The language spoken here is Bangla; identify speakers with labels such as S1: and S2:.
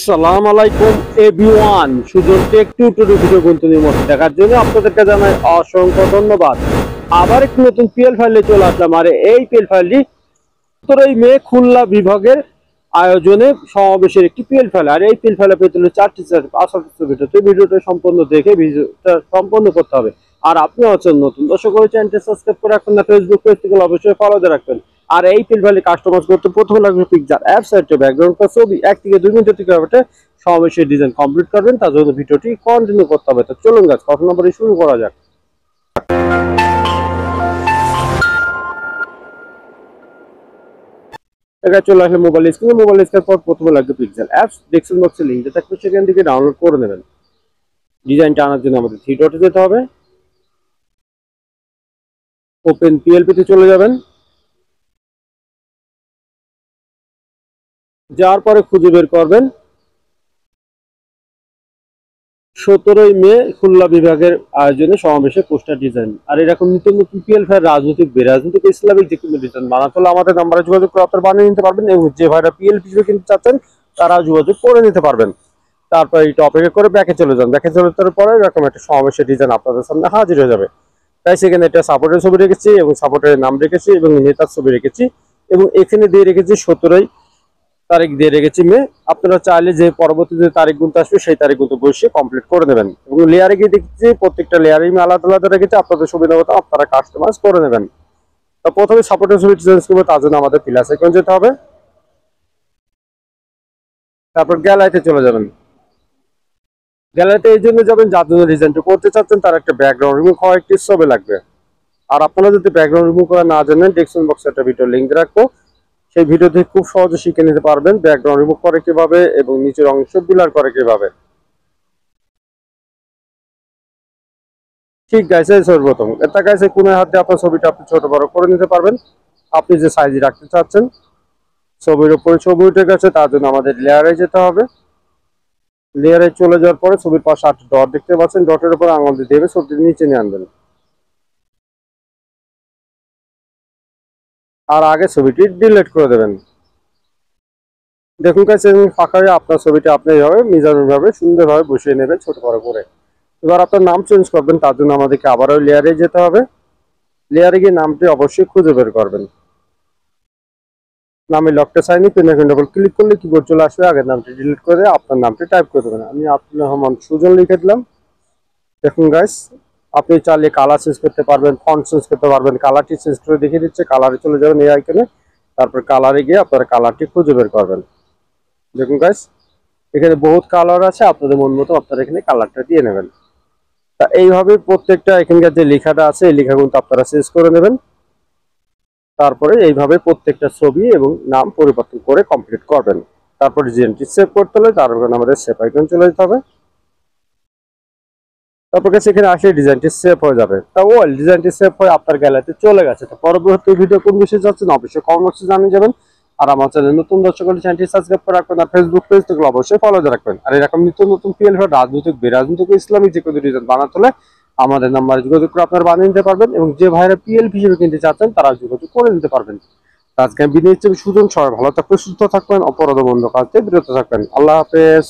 S1: সালাম আলাইকুম everyone, Sujan tech tutorial video continue মতো দেখার জন্য আপনাদেরকে জানাই অসংখ্য ধন্যবাদ। আবার একটি নতুন পিএল ফাইলে চলে আসলাম। আর এই পিএল ফাইলটি 17 মে খুলনা বিভাগের আয়োজনে সমাবেশের একটি পিএল ফাইল। আর এই পিএল ফাইলে পেতে হলে 4টি ভিডিওটা সম্পূর্ণ দেখে ভিডিওটা সম্পূর্ণ করতে হবে। আর আপনি হচ্ছেন নতুন দর্শক, ওই চ্যানেলটি সাবস্ক্রাইব করে রাখবেন না, ফেসবুক পেজ থেকে অবশ্যই ফলো দিয়ে রাখবেন। আর এই পিএল ফাইলে কাস্টমাইজ করতে প্রথমে লাগবে পিকচার অ্যাপ সাইটে ব্যাকগ্রাউন্ড ছবি 1 থেকে 2 মিনিটের থেকে সমাবেশের ডিজাইন কমপ্লিট করবেন। তার জন্য ভিডিওটি কন্টিনিউ করতে হবে। তো চলুন গাছ কথা না বলে শুরু করা যাক। এখানে চলে আসলে মোবাইল স্ক্রিনের পর প্রথমে লাগবে পিক্সেল অ্যাপস। ডেসক্রিপশন বক্সে লিংকটা থাকবে, সেখান থেকে ডাউনলোড করে নেবেন। ডিজাইনটা আনার জন্য আমাদের 3 ডটে যেতে হবে। ওপেন পিএলপি তে চলে যাবেন। যাওয়ার পরে খুঁজে বের করবেন 17 মে খুলনা বিভাগের আয়োজনে সমাবেশে পোস্টার ডিজাইন। আর এরকম নতুন নতুন পিএল ফাইল রাজনৈতিক ইসলামিক যে কোনো ডিজাইন বানাতে হলে আমাদের নাম্বারে যোগাযোগ করে আপনারা বানিয়ে নিতে পারবেন, এবং যে ভাইরা পিএল হিসেবে কিনতে চাচ্ছেন তারা যোগাযোগ করে নিতে পারবেন। তারপর এটা অপেক্ষা করে ব্যাকে চলে যান। ব্যাকে চলে যাওয়ার পরে এরকম একটা সমাবেশের ডিজাইন আপনাদের সামনে হাজির হয়ে যাবে। তাই সেখানে একটা সাপোর্টের ছবি রেখেছি এবং সাপোর্টের নাম রেখেছি এবং নেতার ছবি রেখেছি, এবং এখানে দিয়ে রেখেছি 17 তারিখ দিয়ে রেখেছি মে। আপনারা চাইলে যে পরবর্তী যে তারিখ গুনতে আসবে সেই তারিখ গুনতে বসে কমপ্লিট করে নেবেন। এবং লেয়ারে গিয়ে দেখছি প্রত্যেকটা লেয়ারে আলাদা আলাদা রেখেছি, আপনাদের সুবিধা মতো আপনারা কাস্টমাইজ করে নেবেন। তো প্রথমে সাপোর্টের ছবি চেঞ্জ করবো, তার জন্য আমাদের প্লাস আইকন যেতে হবে। তারপর গ্যালারিতে চলে যাবেন। গ্যালারিতে এই জন্য যাবেন যার জন্য ডিজাইনটা করতে চাচ্ছেন তার একটা ব্যাকগ্রাউন্ড রিমুভ হওয়া একটি ছবি লাগবে। আর আপনারা যদি ব্যাকগ্রাউন্ড রিমুভ করা না জানেন, ডেসক্রিপশন বক্সে একটা ভিডিও লিংক রাখবো, সেই ভিডিও থেকে খুব সহজে শিখে নিতে পারবেন ব্যাকগ্রাউন্ড রিমুভ করে কিভাবে এবং নিচের অংশ ব্লার করে কিভাবে। ঠিক গাইছে, সর্বপ্রথম এটা গাইছে কোণের হাতে আপনার ছবিটা আপনি ছোট বড় করে নিতে পারবেন আপনি যে সাইজে রাখতে চাচ্ছেন। ছবির উপরে ছবি উঠে গেছে, তার জন্য আমাদের লেয়ারে যেতে হবে। লেয়ারে চলে যাওয়ার পরে ছবির পাশে 8 ডট দেখতে পাচ্ছেন, ডটের উপর আঙুল দিয়ে দেবে, ছবিটি নিচে নিয়ে আনবেন। আর আগে ছবিটি ডিলিট করে দেবেন। দেখুন গাইছে ফাঁকা হয়ে আপনার ছবিটা আপনি এইভাবে মিজানুর ভাবে সুন্দরভাবে বসিয়ে নেবেন ছোট বড় করে। এবার আপনার নাম চেঞ্জ করবেন, তার জন্য আমাদেরকে আবারও লেয়ারে যেতে হবে। লেয়ারে গিয়ে নামটি অবশ্যই খুঁজে বের করবেন। নামে লকটা সাইনি পেন ডবল ক্লিক করলে কিবোর্ড চলে আসবে। আগের নামটি ডিলিট করে আপনার নামটি টাইপ করে দেবেন। আমি আব্দুল রহমান সুজন লিখে দিলাম। দেখুন গাইস, আপনি চাইলে কালার চেঞ্জ করতে পারবেন, ফন্ট চেঞ্জ করতে পারবেন। কালারটি চেঞ্জ করে দেখিয়ে দিচ্ছে, কালারে চলে যাবেন এই আইকনে। তারপর কালারে গিয়ে আপনারা কালারটি খুঁজে বের করবেন। দেখুন গাইস, এখানে বহুত কালার আছে, আপনাদের মন মতো আপনারা এখানে কালারটা দিয়ে নেবেন। তা এইভাবে প্রত্যেকটা এখানকার যে লেখাটা আছে এই লেখাগুলো আপনারা চেঞ্জ করে নেবেন। তারপরে এইভাবে প্রত্যেকটা ছবি এবং নাম পরিবর্তন করে কমপ্লিট করবেন। তারপর ডিজাইনটি সেভ করতে হলে তার উপর আমাদের সেভ আইকন চলে যেতে হবে। তারপর সেখানে আসলে ডিজাইনটি সেভ হয়ে যাবে। তা ওয়েল ডিজাইনটি সেভ হয়ে আপনার গ্যালারিতে চলে গেছে। তো পরবর্তী ভিডিও কোন বিষয়ে যাচ্ছেন অবশ্যই কমেন্ট বক্সে জানিয়ে যাবেন। আর আমার চ্যানেল নতুন দর্শক হলে চ্যানেলটি সাবস্ক্রাইব করে রাখবেন, আর ফেসবুক পেজ থেকে অবশ্যই ফলো দিয়ে রাখবেন। আর এরকম নিত্য নতুন পিএল রাজনৈতিক বেরাজনৈতিক ইসলামিক যে কোনো ডিজাইন বানাতে হলে আমাদের নাম্বারে যোগাযোগ করে আপনারা বানিয়ে নিতে পারবেন, এবং যে ভাইরা পিএল হিসেবে কিনতে চাচ্ছেন তারা যোগাযোগ করে নিতে পারবেন। আজকে আমি বিদায় নিচ্ছি। সুজন, সবাই ভালো থাকবেন, সুস্থ থাকবেন, অপরাধ বন্ধ কাজ থেকে বিরত থাকবেন। আল্লাহ হাফেজ।